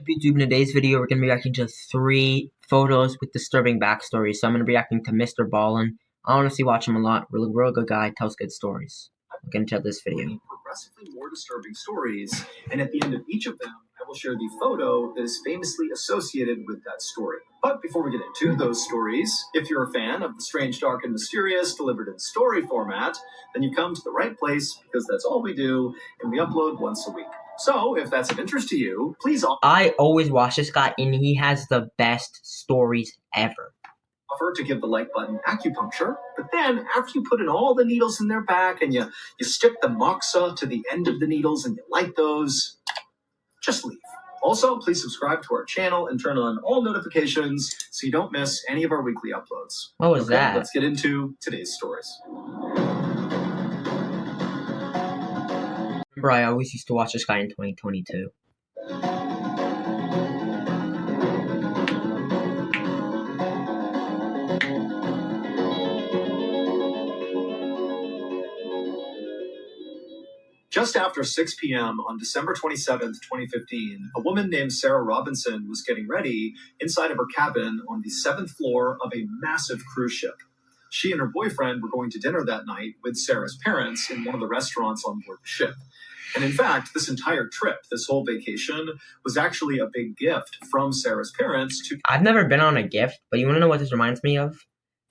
YouTube, in today's video, we're going to be reacting to 3 photos with disturbing backstories. So I'm going to be reacting to Mr. Ballin. I honestly watch him a lot. Real good guy, tells good stories. We'll get into this video. Progressively more disturbing stories, and at the end of each of them, I will share the photo that is famously associated with that story. But before we get into those stories, if you're a fan of the strange, dark, and mysterious delivered in story format, then you've come to the right place, because that's all we do, and we upload once a week. So, if that's of interest to you, please I always watch this guy, and he has the best stories ever. Offer to give the like button acupuncture, but then after you put in all the needles in their back and you stick the moxa to the end of the needles and you light those, just leave. Also, please subscribe to our channel and turn on all notifications so you don't miss any of our weekly uploads. What was that? Let's get into today's stories. Remember, I always used to watch this guy in 2022. Just after 6 p.m. on December 27th, 2015, a woman named Sarah Robinson was getting ready inside of her cabin on the 7th floor of a massive cruise ship. She and her boyfriend were going to dinner that night with Sarah's parents in one of the restaurants on board the ship. And in fact, this entire trip, this whole vacation, was actually a big gift from Sarah's parents to... I've never been on a gift, but you want to know what this reminds me of?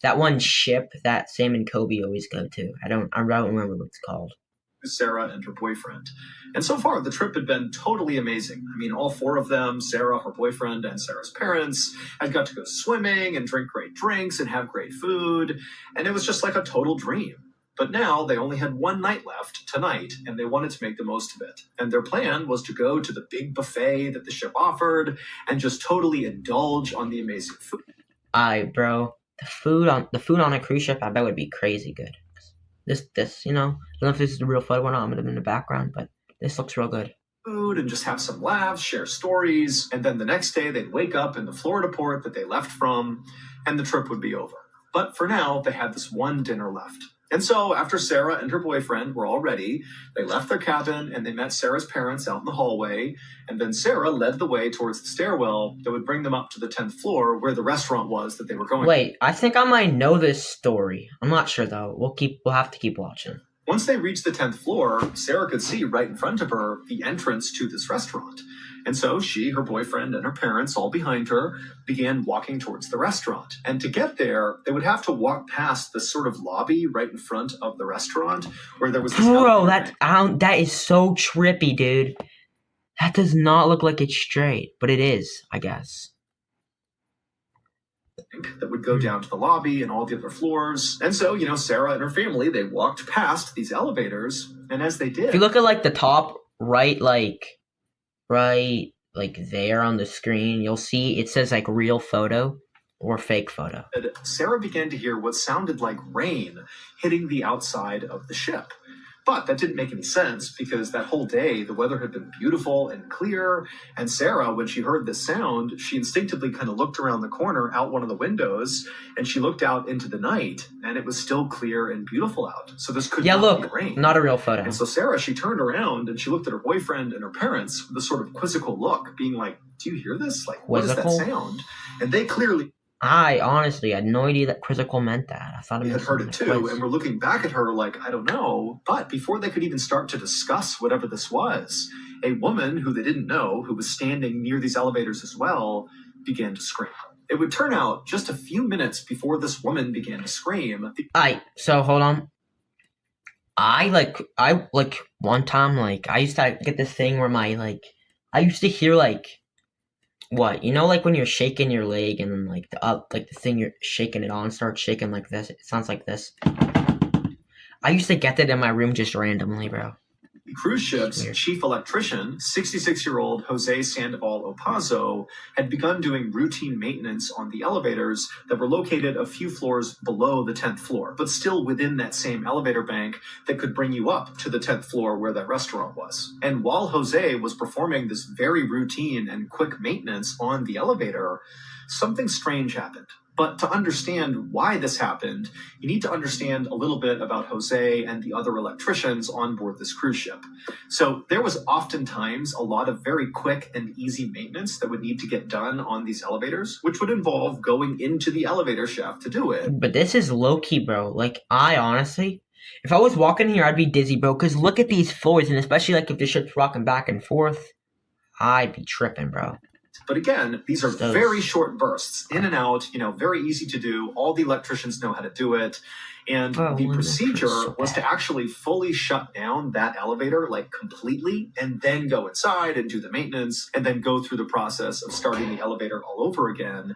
That one ship that Sam and Kobe always go to. I don't remember what it's called. Sarah and her boyfriend. And so far, the trip had been totally amazing. I mean, all 4 of them, Sarah, her boyfriend, and Sarah's parents, had got to go swimming and drink great drinks and have great food. And it was just like a total dream. But now they only had one night left, tonight, and they wanted to make the most of it. And their plan was to go to the big buffet that the ship offered and just totally indulge on the amazing food. Bro, the food on a cruise ship, I bet would be crazy good. This, you know, I don't know if this is the real photo or not. I'm gonna in the background, but this looks real good. Food and just have some laughs, share stories, and then the next day they'd wake up in the Florida port that they left from, and the trip would be over. But for now, they had this one dinner left. And so, after Sarah and her boyfriend were all ready, they left their cabin and they met Sarah's parents out in the hallway, and then Sarah led the way towards the stairwell that would bring them up to the 10th floor where the restaurant was that they were going. Wait, I think I might know this story. I'm not sure though. We'll have to keep watching. Once they reached the 10th floor, Sarah could see right in front of her the entrance to this restaurant. And so she, her boyfriend, and her parents, all behind her, began walking towards the restaurant. And to get there, they would have to walk past this sort of lobby right in front of the restaurant where there was this... Bro, that is so trippy, dude. That does not look like it's straight, but it is, I guess. That would go down to the lobby and all the other floors. And so, you know, Sarah and her family, they walked past these elevators, and as they did... If you look at, like, the top right there on the screen, you'll see it says, like, real photo or fake photo. Sarah began to hear what sounded like rain hitting the outside of the ship. But that didn't make any sense because that whole day the weather had been beautiful and clear, and Sarah, when she heard this sound, she instinctively kind of looked around the corner out one of the windows, and she looked out into the night, and it was still clear and beautiful out. So this could not be rain. Not a real photo. And so Sarah, she turned around and she looked at her boyfriend and her parents with a sort of quizzical look, being like, "Do you hear this? Like, what is that sound?" And they clearly... I honestly had no idea that quizzical meant that. I thought it had heard it too, and we're looking back at her like, I don't know. But before they could even start to discuss whatever this was, a woman who they didn't know, who was standing near these elevators as well, began to scream. It would turn out just a few minutes before this woman began to scream. So hold on. I one time, I used to get this thing where I used to hear what? You know, like when you're shaking your leg and then the thing you're shaking it on starts shaking like this. It sounds like this. I used to get that in my room just randomly, bro. The cruise ship's chief electrician, 66-year-old Jose Sandoval Opazo, had begun doing routine maintenance on the elevators that were located a few floors below the 10th floor, but still within that same elevator bank that could bring you up to the 10th floor where that restaurant was. And while Jose was performing this very routine and quick maintenance on the elevator, something strange happened. But to understand why this happened, you need to understand a little bit about Jose and the other electricians on board this cruise ship. So there was oftentimes a lot of very quick and easy maintenance that would need to get done on these elevators, which would involve going into the elevator shaft to do it. But this is low key, bro. Like, I honestly, if I was walking here, I'd be dizzy, bro. Cause look at these floors, and especially like if the ship's rocking back and forth, I'd be tripping, bro. But again, these are very short bursts, in and out, very easy to do. All the electricians know how to do it. And the procedure was to actually fully shut down that elevator, like completely, and then go inside and do the maintenance, and then go through the process of starting the elevator all over again.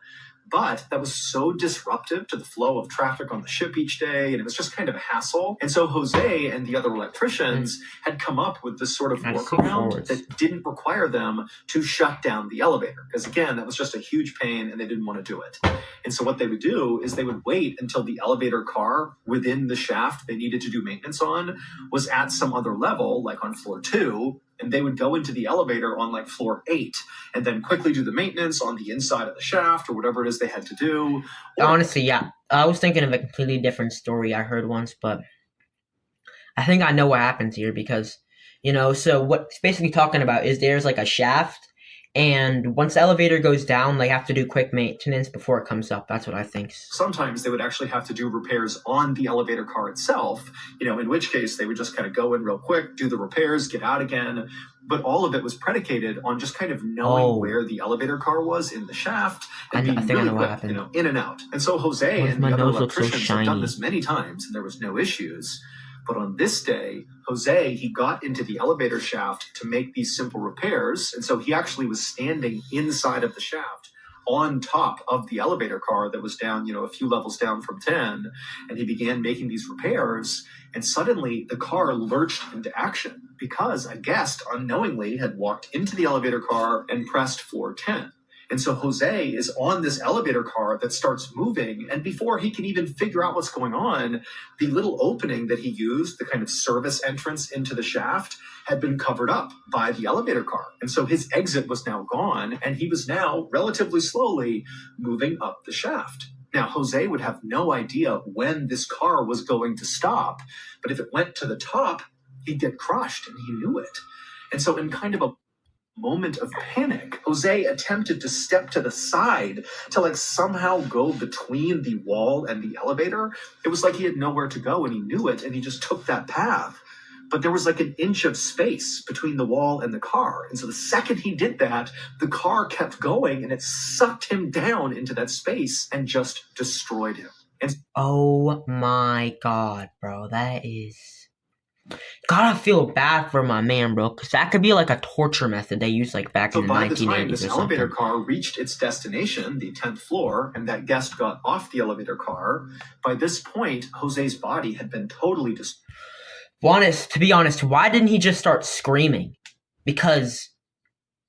But that was so disruptive to the flow of traffic on the ship each day, and it was just kind of a hassle. And so Jose and the other electricians had come up with this sort of workaround that didn't require them to shut down the elevator. Because again, that was just a huge pain, and they didn't want to do it. And so what they would do is they would wait until the elevator car within the shaft they needed to do maintenance on was at some other level, like on floor 2, and they would go into the elevator on like floor 8 and then quickly do the maintenance on the inside of the shaft or whatever it is they had to do. Honestly, yeah. I was thinking of a completely different story I heard once, but I think I know what happens here because, so what it's basically talking about is there's like a shaft, and once the elevator goes down, they have to do quick maintenance before it comes up. That's what I think. Sometimes they would actually have to do repairs on the elevator car itself, in which case they would just kind of go in real quick, do the repairs, get out again. But all of it was predicated on just kind of knowing where the elevator car was in the shaft and being really quick, in and out. And so Jose and the other electricians have done this many times, and there was no issues. But on this day, Jose, he got into the elevator shaft to make these simple repairs. And so he actually was standing inside of the shaft on top of the elevator car that was down, a few levels down from 10. And he began making these repairs. And suddenly the car lurched into action because a guest unknowingly had walked into the elevator car and pressed floor 10. And so Jose is on this elevator car that starts moving. And before he can even figure out what's going on, the little opening that he used, the kind of service entrance into the shaft, had been covered up by the elevator car. And so his exit was now gone, and he was now relatively slowly moving up the shaft. Now, Jose would have no idea when this car was going to stop, but if it went to the top, he'd get crushed, and he knew it. And so in kind of a moment of panic, Jose attempted to step to the side to somehow go between the wall and the elevator. It was like he had nowhere to go and he knew it, and he just took that path. But there was an inch of space between the wall and the car. And so the second he did that, the car kept going and it sucked him down into that space and just destroyed him. And oh my God, bro. That is... Gotta feel bad for my man, bro, because that could be a torture method they used back in the 1980s. So by the time this elevator car reached its destination, the 10th floor, and that guest got off the elevator car, by this point, Jose's body had been totally destroyed. To be honest, why didn't he just start screaming? Because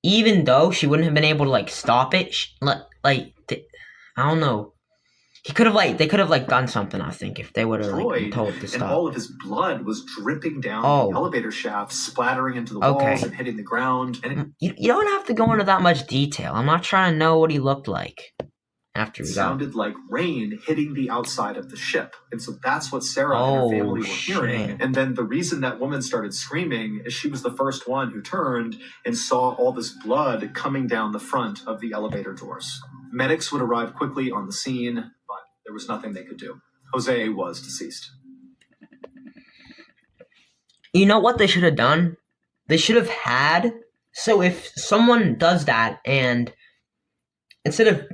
even though she wouldn't have been able to stop it, I don't know. They could have done something, I think, if they would have told to stop. And all of his blood was dripping down the elevator shaft, splattering into the walls and hitting the ground. And you don't have to go into that much detail. I'm not trying to know what he looked like after he got. It sounded like rain hitting the outside of the ship. And so that's what Sarah and her family were hearing. And then the reason that woman started screaming is she was the first one who turned and saw all this blood coming down the front of the elevator doors. Medics would arrive quickly on the scene, but there was nothing they could do. Jose was deceased. You know what they should have done? They should have had... So if someone does that and instead of...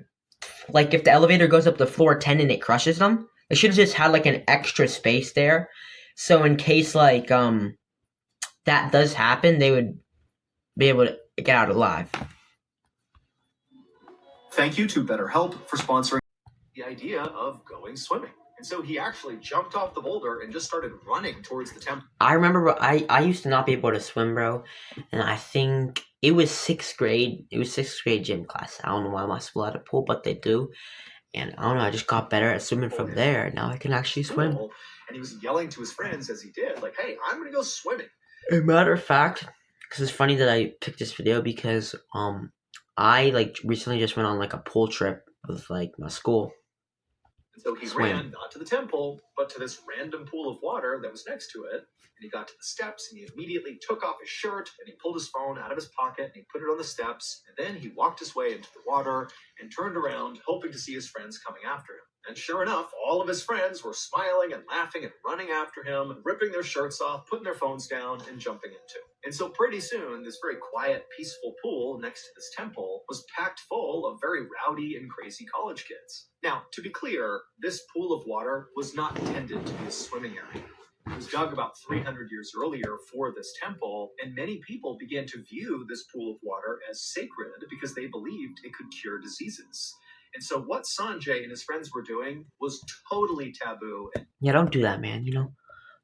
if the elevator goes up to floor 10 and it crushes them, they should have just had an extra space there. So in case that does happen, they would be able to get out alive. Thank you to BetterHelp for sponsoring the idea of going swimming. And so he actually jumped off the boulder and just started running towards the temple. I remember I used to not be able to swim, bro. And I think it was 6th grade. It was 6th grade gym class. I don't know why my school had a pool, but they do. And I don't know, I just got better at swimming from there. Now I can actually swim. And he was yelling to his friends as he did, hey, I'm going to go swimming. As a matter of fact, because it's funny that I picked this video because I recently just went on a pool trip with my school. So he ran not to the temple, but to this random pool of water that was next to it. And he got to the steps and he immediately took off his shirt and he pulled his phone out of his pocket and he put it on the steps. And then he walked his way into the water and turned around, hoping to see his friends coming after him. And sure enough, all of his friends were smiling and laughing and running after him, ripping their shirts off, putting their phones down, and jumping into. And so pretty soon, this very quiet, peaceful pool next to this temple was packed full of very rowdy and crazy college kids. Now, to be clear, this pool of water was not intended to be a swimming area. It was dug about 300 years earlier for this temple, and many people began to view this pool of water as sacred because they believed it could cure diseases. And so what Sanjay and his friends were doing was totally taboo. Yeah, don't do that, man.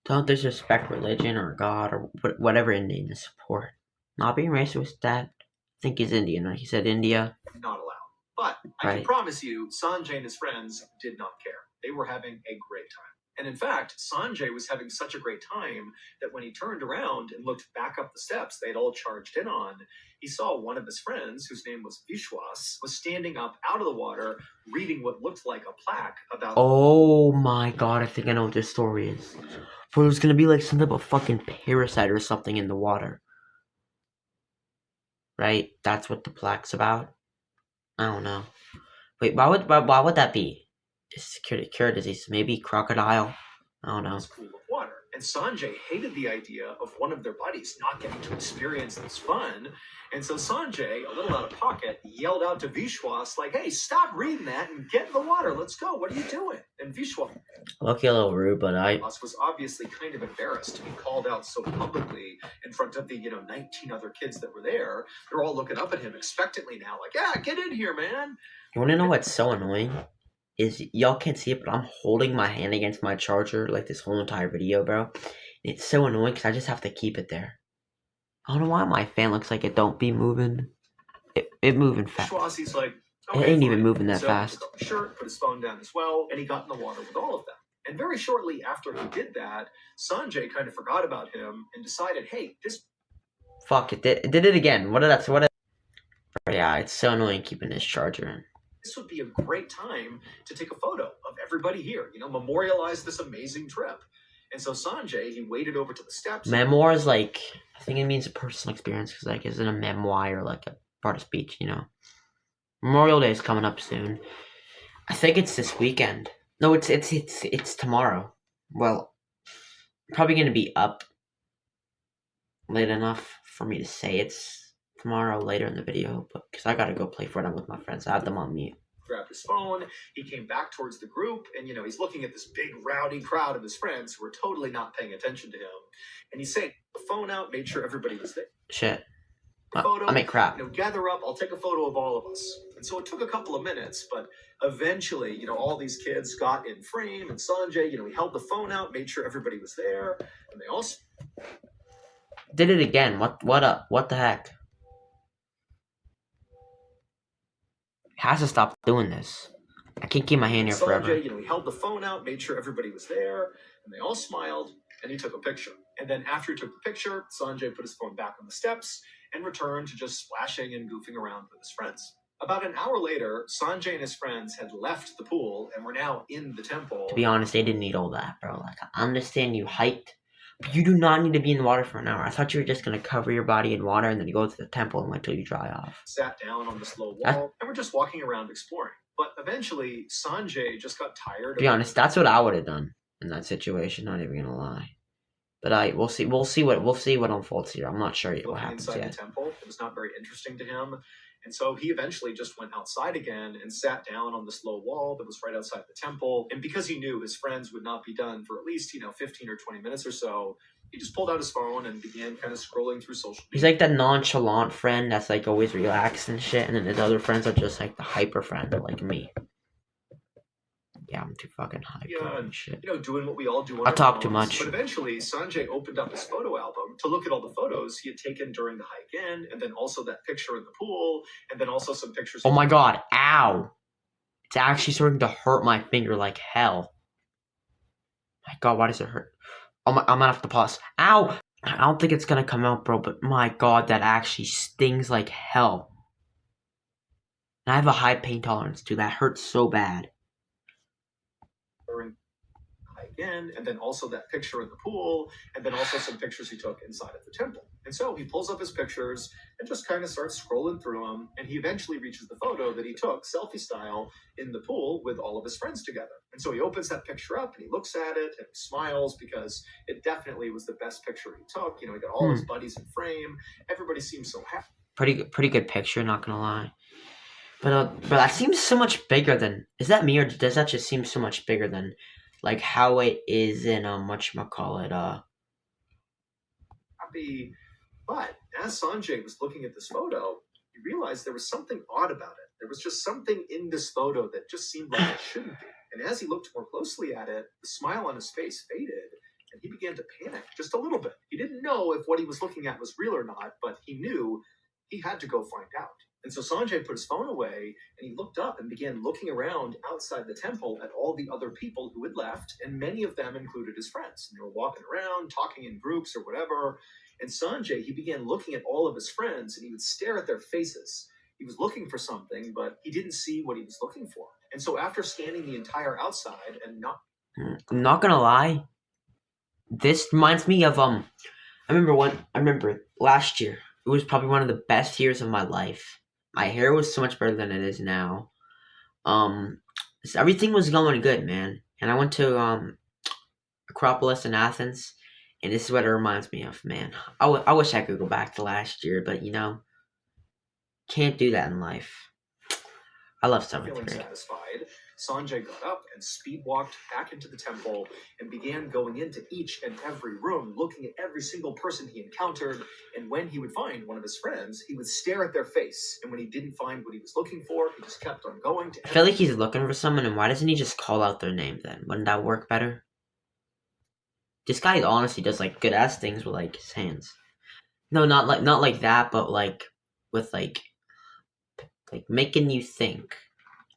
Don't disrespect religion or God or whatever Indians support. Not being racist, Dad. I think he's Indian, right? He said India. Not allowed. But I can promise you, Sanjay and his friends did not care. They were having a great time. And in fact, Sanjay was having such a great time that when he turned around and looked back up the steps they'd all charged in on, he saw one of his friends, whose name was Vishwas, was standing up out of the water, reading what looked like a plaque about... Oh my god, I think I know what this story is. Bro, there's gonna be like some type of fucking parasite or something in the water. Right? That's what the plaque's about? I don't know. Wait, why would that be? Just cure disease. Maybe crocodile. I don't know. This pool of water. And Sanjay hated the idea of one of their buddies not getting to experience this fun. And so Sanjay, a little out of pocket, yelled out to Vishwas, like, hey, stop reading that and get in the water. Let's go. What are you doing? And Vishwas Lucky a little rude, but was obviously kind of embarrassed to be called out so publicly in front of the, 19 other kids that were there. They're all looking up at him expectantly now, like, yeah, get in here, man. You want to know what's so annoying? Is y'all can't see it, but I'm holding my hand against my charger like this whole entire video, bro. And it's so annoying because I just have to keep it there. I don't know why my fan looks like it don't be moving. It moving fast. Schwazi's like, okay, it ain't even moving that fast. He took off his shirt, put his phone down as well, and he got in the water with all of them. And very shortly after he did that, Sanjay kind of forgot about him and decided, hey, this... Fuck, it did it again. Yeah, it's so annoying keeping this charger in. This would be a great time to take a photo of everybody here, memorialize this amazing trip. And so Sanjay, he waded over to the steps. Memoir is like, I think it means a personal experience because like isn't a memoir or like a part of speech, Memorial Day is coming up soon. I think it's this weekend. No, it's tomorrow. Well, probably gonna be up late enough for me to say it's tomorrow later in the video, but because I gotta go play Fortnite with my friends. I have them on mute. Grabbed his phone, he came back towards the group, and he's looking at this big rowdy crowd of his friends who were totally not paying attention to him. And he's saying, the phone out, made sure everybody was there. Shit. Photo, I make crap. Gather up, I'll take a photo of all of us. And so it took a couple of minutes, but eventually, all these kids got in frame, and Sanjay, he held the phone out, made sure everybody was there, and they all... Did it again. What up? What the heck? Has to stop doing this. I can't keep my hand here forever. Sanjay, he held the phone out, made sure everybody was there, and they all smiled, and he took a picture. And then after he took the picture, Sanjay put his phone back on the steps and returned to just splashing and goofing around with his friends. About an hour later, Sanjay and his friends had left the pool and were now in the temple. To be honest, they didn't need all that, bro. Like, I understand you hiked, but you do not need to be in the water for an hour. I thought you were just going to cover your body in water and then you go to the temple and wait till you dry off. Sat down on this low wall and we're just walking around exploring. But eventually, Sanjay just got tired. To be honest, that's what I would have done in that situation. Not even gonna lie. But we'll see what unfolds here. I'm not sure yet what happens inside yet. The temple, it was not very interesting to him, and so he eventually just went outside again and sat down on this low wall that was right outside the temple. And because he knew his friends would not be done for at least 15 or 20 minutes or so, he just pulled out his phone and began kind of scrolling through social media. He's like the nonchalant friend that's like always relaxed and shit, and then his other friends are just like the hyper friend, like me. Yeah, I'm too fucking hyper and shit. Doing what we all do on I our talk phones. too much. But eventually, Sanjay opened up his photo album to look at all the photos he had taken during the hike in, and then also that picture in the pool, and then also some pictures. Oh my god, ow! It's actually starting to hurt my finger like hell. My god, why does it hurt? Oh my, I'm gonna have to pause. Ow! I don't think it's gonna come out, bro, but my god, that actually stings like hell. And I have a high pain tolerance too. That hurts so bad. again, and then also that picture in the pool, and then also some pictures he took inside of the temple. And so he pulls up his pictures and just kind of starts scrolling through them, and he eventually reaches the photo that he took, selfie style, in the pool with all of his friends together. And so he opens that picture up and he looks at it and he smiles because it definitely was the best picture he took. He got all his buddies in frame. Everybody seems so happy. Pretty good picture, not gonna lie. But that seems so much bigger than. Is that me or does that just seem so much bigger than, like how it is in whatchamacallit. Happy. But as Sanjay was looking at this photo, he realized there was something odd about it. There was just something in this photo that just seemed like it shouldn't be. And as he looked more closely at it, the smile on his face faded, and he began to panic just a little bit. He didn't know if what he was looking at was real or not, but he knew he had to go find out. And so Sanjay put his phone away and he looked up and began looking around outside the temple at all the other people who had left, and many of them included his friends. And they were walking around, talking in groups or whatever. And Sanjay, he began looking at all of his friends and he would stare at their faces. He was looking for something, but he didn't see what he was looking for. And so after scanning the entire outside and I'm not gonna lie. This reminds me of I remember last year. It was probably one of the best years of my life. My hair was so much better than it is now. Everything was going good, man. And I went to Acropolis in Athens, and this is what it reminds me of, man. I wish I could go back to last year, but can't do that in life. I love seventh feeling grade. satisfied, Sanjay got up and speed walked back into the temple and began going into each and every room, looking at every single person he encountered. And when he would find one of his friends, he would stare at their face. And when he didn't find what he was looking for, he just kept on going to I feel like he's looking for someone, and why doesn't he just call out their name then? Wouldn't that work better? This guy honestly does like good ass things with like his hands. No, not like that, but like with like making you think.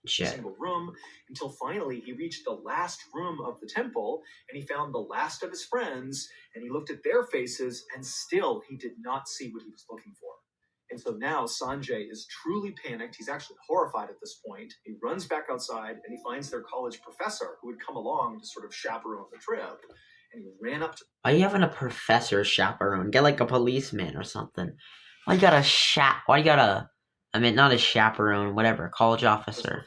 Shit. Single room until finally he reached the last room of the temple and he found the last of his friends and he looked at their faces and still he did not see what he was looking for. And so now Sanjay is truly panicked. He's actually horrified at this point. He runs back outside and he finds their college professor who had come along to sort of chaperone the trip. And he ran up to... Why are you having a professor chaperone? Get like a policeman or something. Why you got not a chaperone, whatever, college officer.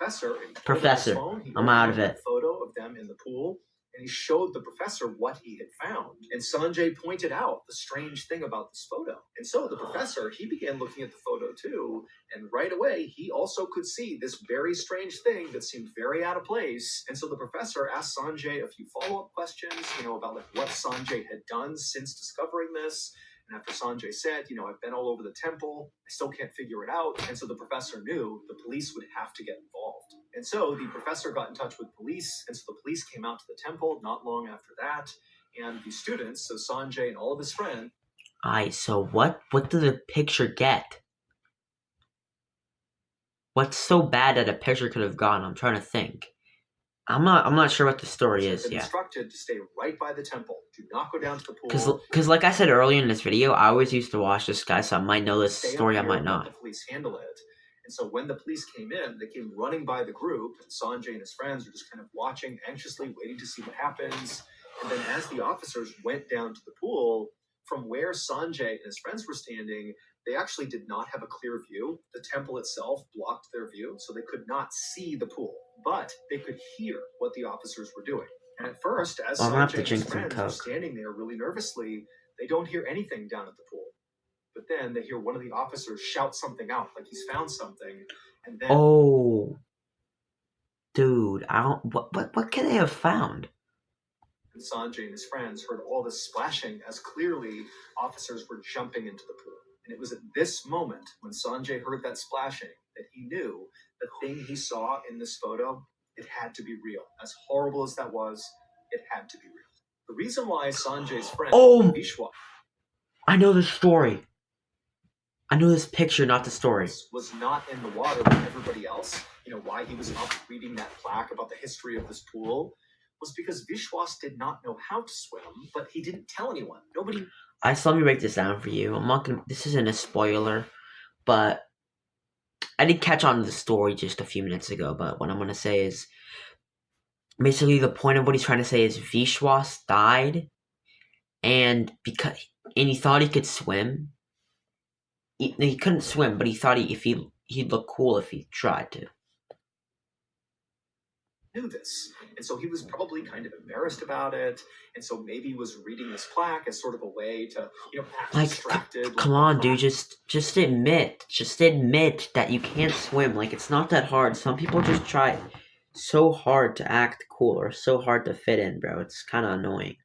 Professor. I'm out of it. Photo of them in the pool, and he showed the professor what he had found. And Sanjay pointed out the strange thing about this photo. And so the professor, he began looking at the photo too, and right away, he also could see this very strange thing that seemed very out of place. And so the professor asked Sanjay a few follow-up questions, about like what Sanjay had done since discovering this. And after Sanjay said, I've been all over the temple, I still can't figure it out. And so the professor knew the police would have to get involved. And so the professor got in touch with police. And so the police came out to the temple not long after that. And the students, so Sanjay and all of his friends. So what did the picture get? What's so bad that a picture could have gone? I'm trying to think. I'm not sure what the story is yet. Instructed to stay right by the temple. Do not go down to the pool. Because like I said earlier in this video, I always used to watch this guy, so I might know this story, I might not. The police handle it. And so when the police came in, they came running by the group, and Sanjay and his friends were just kind of watching anxiously, waiting to see what happens. And then as the officers went down to the pool, from where Sanjay and his friends were standing, they actually did not have a clear view. The temple itself blocked their view, so they could not see the pool. But they could hear what the officers were doing. And at first, as Sanjay and his friends are standing there really nervously, they don't hear anything down at the pool. But then they hear one of the officers shout something out, like he's found something. And then... Oh. Dude, what could they have found? And Sanjay and his friends heard all this splashing as clearly officers were jumping into the pool. And it was at this moment when Sanjay heard that splashing that he knew the thing he saw in this photo, it had to be real. As horrible as that was, it had to be real. The reason why Sanjay's friend, Vishwa, I know the story. I know this picture, not the story. Was not in the water with everybody else. Why he was up reading that plaque about the history of this pool was because Vishwas did not know how to swim, but he didn't tell anyone. Nobody... So let me break this down for you. This isn't a spoiler, but I did catch on to the story just a few minutes ago, but what I'm going to say is basically the point of what he's trying to say is Vishwas died, and he thought he could swim. He couldn't swim, but he thought he'd look cool if he tried to. Knew this, and so he was probably kind of embarrassed about it, and so maybe was reading this plaque as sort of a way to, act distracted. Come on, dude, just admit that you can't swim. Like, it's not that hard. Some people just try so hard to act cool or so hard to fit in, bro. It's kind of annoying.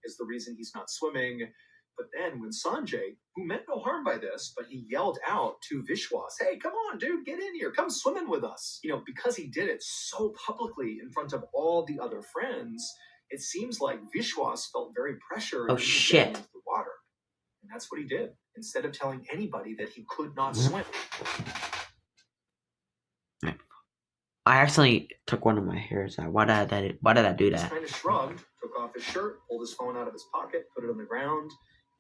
Is the reason he's not swimming. But then when Sanjay, who meant no harm by this, but he yelled out to Vishwas, "Hey, come on, dude, get in here. Come swimming with us." Because he did it so publicly in front of all the other friends, it seems like Vishwas felt very pressured into getting into the water. And that's what he did, instead of telling anybody that he could not swim. I accidentally took one of my hairs out. Why did I do that? He kind of shrugged, took off his shirt, pulled his phone out of his pocket, put it on the ground,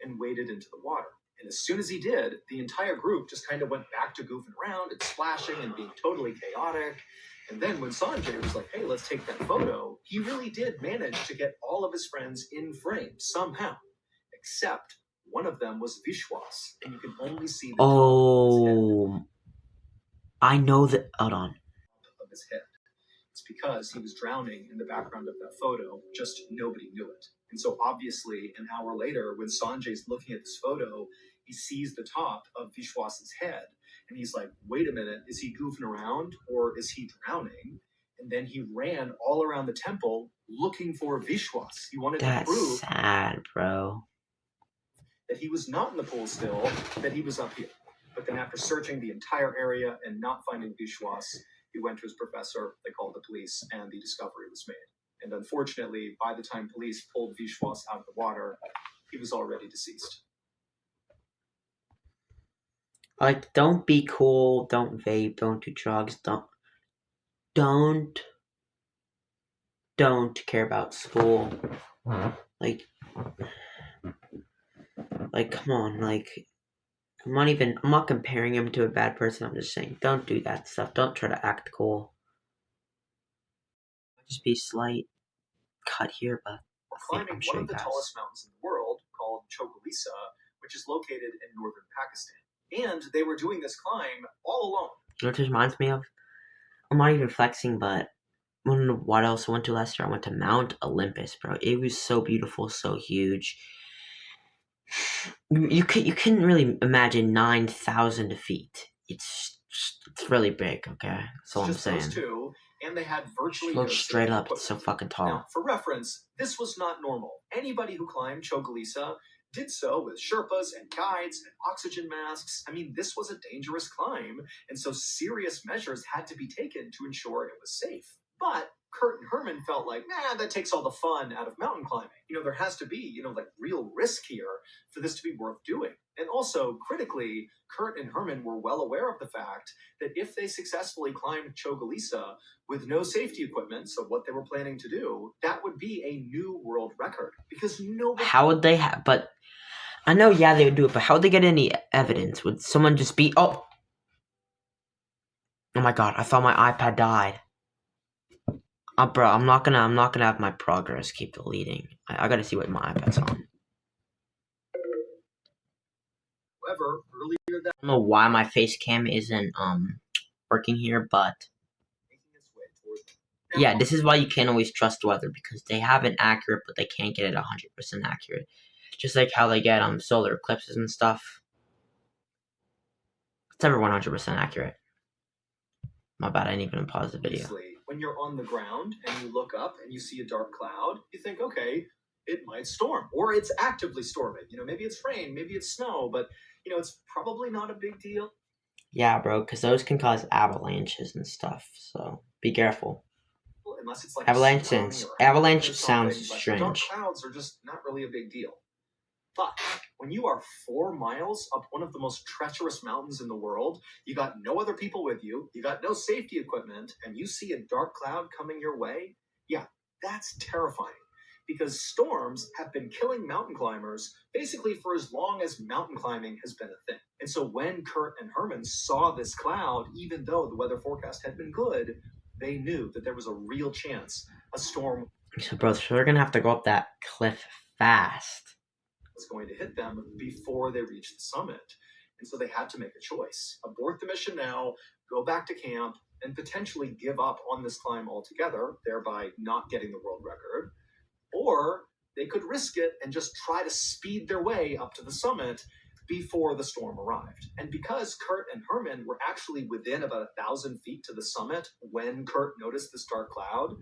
and waded into the water. And as soon as he did, the entire group just kind of went back to goofing around and splashing and being totally chaotic. And then when Sanjay was like, "Hey, let's take that photo," he really did manage to get all of his friends in frame somehow. Except one of them was Vishwas, and you can only see the top of his head. I know that. Hold on. Of his head. It's because he was drowning in the background of that photo, just nobody knew it. And so obviously, an hour later, when Sanjay's looking at this photo, he sees the top of Vishwas's head. And he's like, wait a minute, is he goofing around or is he drowning? And then he ran all around the temple looking for Vishwas. He wanted to prove sad, bro. That he was not in the pool still, that he was up here. But then after searching the entire area and not finding Vishwas, he went to his professor, they called the police, and the discovery was made. And unfortunately, by the time police pulled Vishwas out of the water, he was already deceased. Like, don't be cool, don't vape, don't do drugs, don't care about school. Like, come on, I'm not comparing him to a bad person, I'm just saying, don't do that stuff, don't try to act cool. Just be slight cut here, but climbing one of the tallest mountains in the world, called Chogalisa, which is located in northern Pakistan. And they were doing this climb all alone. You know what this reminds me of? I'm not even flexing, but what else I went to last year? I went to Mount Olympus, bro. It was so beautiful, so huge. You couldn't really imagine 9,000 feet. It's really big, okay? That's all I'm saying. Those two, and they had virtually look straight up. It's so fucking tall. Now, for reference, this was not normal. Anybody who climbed Chogalisa did so with Sherpas and guides and oxygen masks. I mean, this was a dangerous climb, and so serious measures had to be taken to ensure it was safe. But Kurt and Herman felt like, that takes all the fun out of mountain climbing. There has to be, real risk here for this to be worth doing. And also, critically, Kurt and Herman were well aware of the fact that if they successfully climbed Chogalisa with no safety equipment, so what they were planning to do, that would be a new world record. Because nobody... How would they have... But... I know, yeah, they would do it, but how would they get any evidence? Would someone just be... Oh my god, I thought my iPad died. Bro, I'm not gonna have my progress keep deleting. I gotta see what my iPad's on. However, earlier that... I don't know why my face cam isn't working here, but yeah, this is why you can't always trust weather, because they have it accurate, but they can't get it 100% accurate. Just like how they get solar eclipses and stuff. It's never 100% accurate. My bad, I didn't even pause the video. When you're on the ground and you look up and you see a dark cloud, you think, okay, it might storm, or it's actively storming. Maybe it's rain, maybe it's snow, but it's probably not a big deal. Yeah, bro, because those can cause avalanches and stuff. So be careful. Well, unless it's like avalanche sounds strange. Dark clouds are just not really a big deal. But when you are 4 miles up one of the most treacherous mountains in the world, you got no other people with you, you got no safety equipment, and you see a dark cloud coming your way, yeah, that's terrifying. Because storms have been killing mountain climbers basically for as long as mountain climbing has been a thing. And so when Kurt and Herman saw this cloud, even though the weather forecast had been good, they knew that there was a real chance a storm So, bro, so they're gonna have to go up that cliff fast. was going to hit them before they reached the summit. And so they had to make a choice: abort the mission now, go back to camp, and potentially give up on this climb altogether, thereby not getting the world record. Or they could risk it and just try to speed their way up to the summit before the storm arrived. And because Kurt and Herman were actually within about 1,000 feet to the summit when Kurt noticed this dark cloud,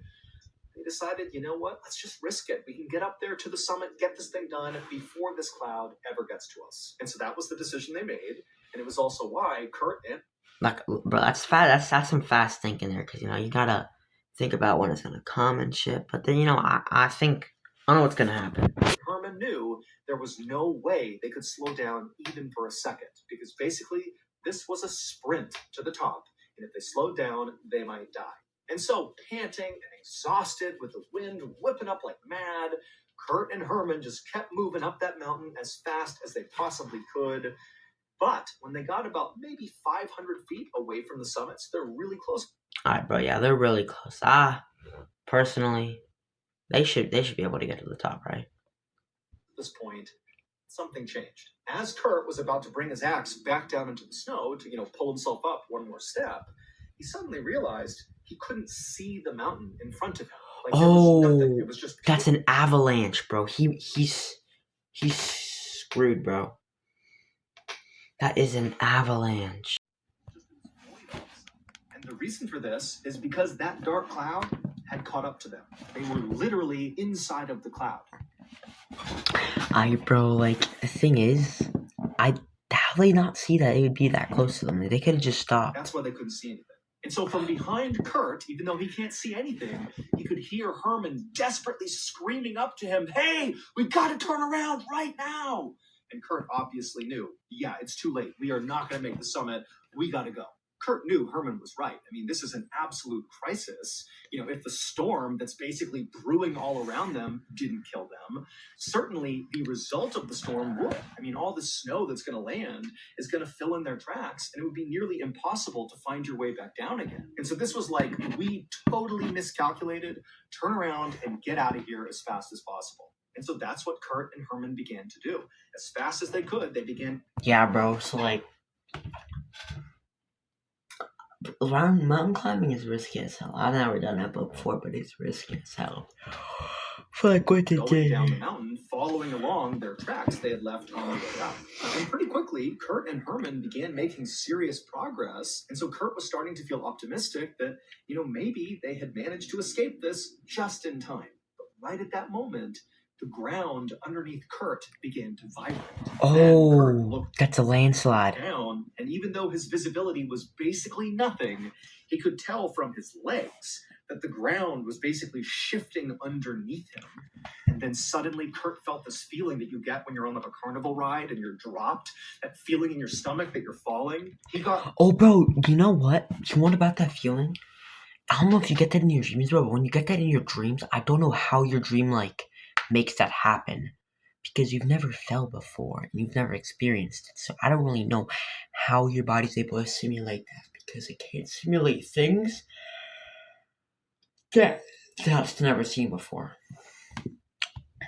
they decided, you know what, let's just risk it. We can get up there to the summit, get this thing done before this cloud ever gets to us. And so that was the decision they made. And it was also why Kurt and Like, bro, that's fast. That's some fast thinking there, because you gotta think about when it's gonna come and shit. But then I think I don't know what's gonna happen. Herman knew there was no way they could slow down even for a second, because basically this was a sprint to the top. And if they slowed down, they might die. And so, panting and exhausted with the wind whipping up like mad, Kurt and Herman just kept moving up that mountain as fast as they possibly could. But when they got about maybe 500 feet away from the summits, they're really close. All right, bro. Yeah, they're really close. Personally, they should be able to get to the top, right? At this point, something changed. As Kurt was about to bring his axe back down into the snow to, pull himself up one more step, he suddenly realized he couldn't see the mountain in front of him. Like, there was nothing. It was just that's an avalanche, bro. He's screwed, bro. That is an avalanche. And the reason for this is because that dark cloud had caught up to them. They were literally inside of the cloud. Bro, like, the thing is, how they not see that it would be that close to them? They could have just stopped. That's why they couldn't see anything. And so from behind Kurt, even though he can't see anything, he could hear Herman desperately screaming up to him, "Hey, we gotta turn around right now!" And Kurt obviously knew, yeah, it's too late. We are not gonna make the summit. We gotta go. Kurt knew Herman was right. I mean, this is an absolute crisis. If the storm that's basically brewing all around them didn't kill them, certainly the result of the storm would. I mean, all the snow that's going to land is going to fill in their tracks, and it would be nearly impossible to find your way back down again. And so this was like, we totally miscalculated. Turn around and get out of here as fast as possible. And so that's what Kurt and Herman began to do. As fast as they could, they began. Yeah, bro. So, like, mountain climbing is risky as hell. I've never done that before, but it's risky as hell. Fuck, what the going down the mountain, following along their tracks they had left on the way up. And pretty quickly, Kurt and Herman began making serious progress. And so Kurt was starting to feel optimistic that, maybe they had managed to escape this just in time. But right at that moment, the ground underneath Kurt began to vibrate. Oh, that's a landslide. Down, and even though his visibility was basically nothing, he could tell from his legs that the ground was basically shifting underneath him. And then suddenly Kurt felt this feeling that you get when you're on like a carnival ride and you're dropped, that feeling in your stomach that you're falling. Oh, bro, you know what? You want about that feeling? I don't know if you get that in your dreams, bro, but when you get that in your dreams, I don't know how your dream, makes that happen. Because you've never fell before, and you've never experienced it. So I don't really know how your body's able to simulate that. Because it can't simulate things that it's never seen before.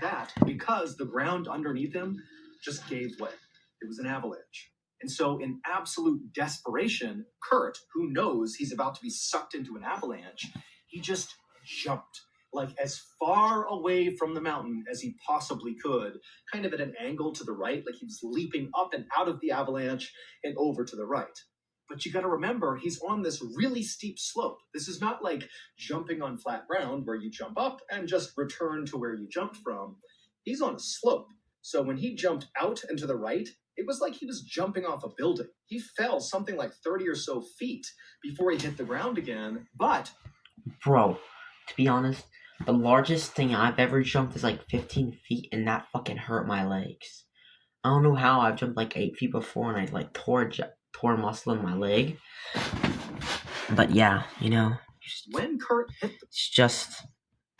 That because the ground underneath him just gave way. It was an avalanche. And so in absolute desperation, Kurt, who knows he's about to be sucked into an avalanche, he just jumped, like as far away from the mountain as he possibly could, kind of at an angle to the right, like he was leaping up and out of the avalanche and over to the right. But you got to remember, he's on this really steep slope. This is not like jumping on flat ground where you jump up and just return to where you jumped from. He's on a slope. So when he jumped out and to the right, it was like he was jumping off a building. He fell something like 30 or so feet before he hit the ground again. But, bro, to be honest, the largest thing I've ever jumped is like 15 feet, and that fucking hurt my legs. I don't know how. I've jumped like 8 feet before, and I tore muscle in my leg. But yeah, when Kurt hit it's just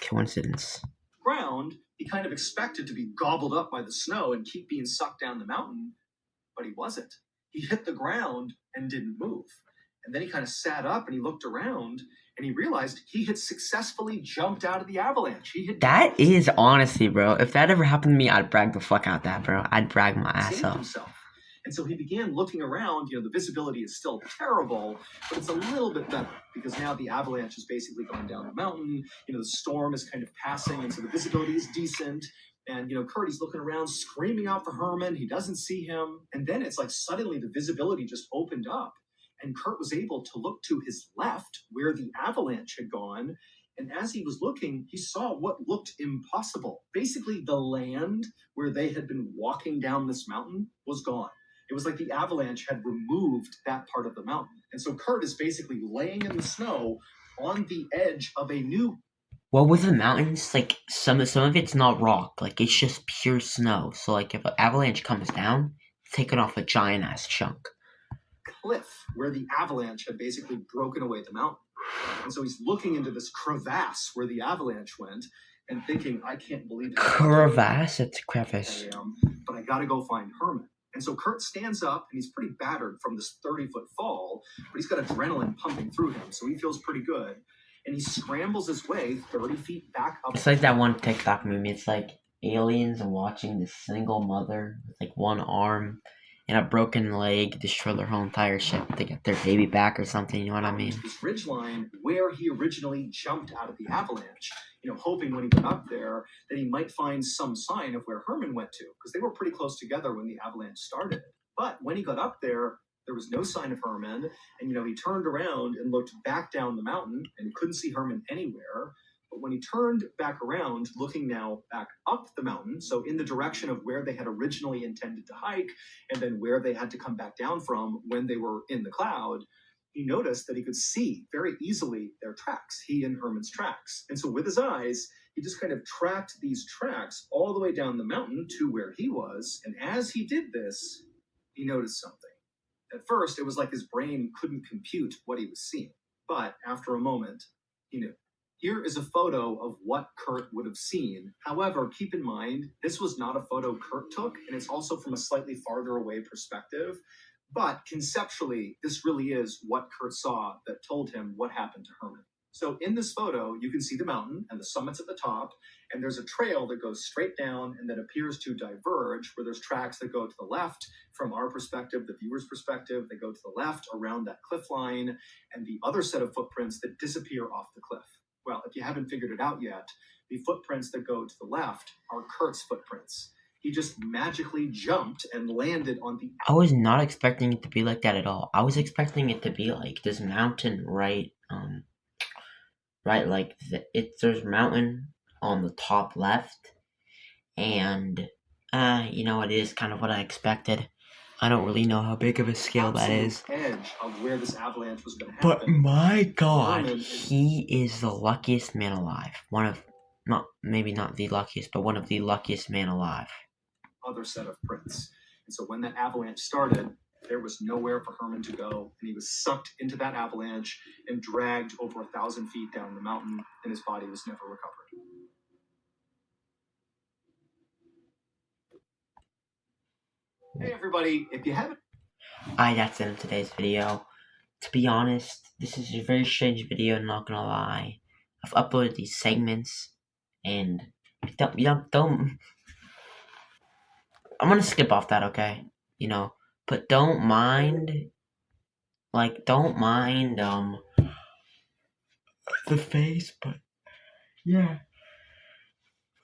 coincidence. Ground, he kind of expected to be gobbled up by the snow and keep being sucked down the mountain, but he wasn't. He hit the ground and didn't move. And then he kind of sat up and he looked around and he realized he had successfully jumped out of the avalanche. That is honestly, bro. If that ever happened to me, I'd brag the fuck out that, bro. I'd brag my ass saved off. himself. And so he began looking around. The visibility is still terrible, but it's a little bit better because now the avalanche is basically going down the mountain. The storm is kind of passing, and so the visibility is decent. And Kurt, he's looking around, screaming out for Herman. He doesn't see him, and then it's like suddenly the visibility just opened up, and Kurt was able to look to his left where the avalanche had gone. And as he was looking, he saw what looked impossible. Basically, the land where they had been walking down this mountain was gone. It was like the avalanche had removed that part of the mountain. And so Kurt is basically laying in the snow on the edge of a new... Well, with the mountains, like, some of it's not rock. Like, it's just pure snow. So, like, if an avalanche comes down, it's taking off a giant-ass chunk. Cliff where the avalanche had basically broken away the mountain. And so he's looking into this crevasse where the avalanche went and thinking, I can't believe it. Crevasse? It's a crevice. But I got to go find Herman. And so Kurt stands up, and he's pretty battered from this 30-foot fall, but he's got adrenaline pumping through him, so he feels pretty good. And he scrambles his way 30 feet back up. It's like that one TikTok movie. It's like aliens watching this single mother with like one arm and a broken leg destroy their whole entire ship to get their baby back or something, you know what I mean? This ridgeline where he originally jumped out of the avalanche, hoping when he got up there that he might find some sign of where Herman went to, because they were pretty close together when the avalanche started. But when he got up there, there was no sign of Herman, and he turned around and looked back down the mountain, and he couldn't see Herman anywhere. But when he turned back around, looking now back up the mountain, so in the direction of where they had originally intended to hike, and then where they had to come back down from when they were in the cloud, he noticed that he could see very easily their tracks, he and Herman's tracks. And so with his eyes, he just kind of tracked these tracks all the way down the mountain to where he was. And as he did this, he noticed something. At first, it was like his brain couldn't compute what he was seeing. But after a moment, he knew. Here is a photo of what Kurt would have seen. However, keep in mind, this was not a photo Kurt took, and it's also from a slightly farther away perspective. But conceptually, this really is what Kurt saw that told him what happened to Herman. So in this photo, you can see the mountain and the summits at the top, and there's a trail that goes straight down and then appears to diverge, where there's tracks that go to the left from our perspective, the viewer's perspective. They go to the left around that cliff line, and the other set of footprints that disappear off the cliff. Well, if you haven't figured it out yet, the footprints that go to the left are Kurt's footprints. He just magically jumped and landed on the... I was not expecting it to be like that at all. I was expecting it to be like this mountain, right? Like there's a mountain on the top left, and it is kind of what I expected. I don't really know how big of a scale that is. Edge of where this avalanche was going to happen. But my God, he is the luckiest man alive. Maybe not the luckiest, but one of the luckiest man alive. Other set of prints. And so when that avalanche started, there was nowhere for Herman to go, and he was sucked into that avalanche and dragged over 1,000 feet down the mountain, and his body was never recovered. Hey everybody, if you haven't... That's it in today's video. To be honest, this is a very strange video, not gonna lie. I've uploaded these segments, and don't I'm gonna skip off that, okay? But don't mind the face, but yeah.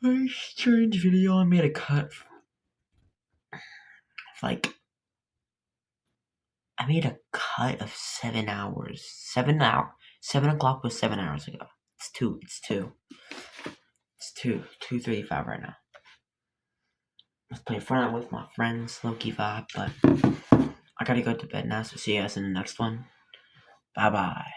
Very strange video. I made a cut. I made a cut of 7 hours. 7 o'clock was 7 hours ago. It's 2:35 right now. Let's play Fortnite with my friends, low-key vibe, but I gotta go to bed now, so see you guys in the next one. Bye-bye.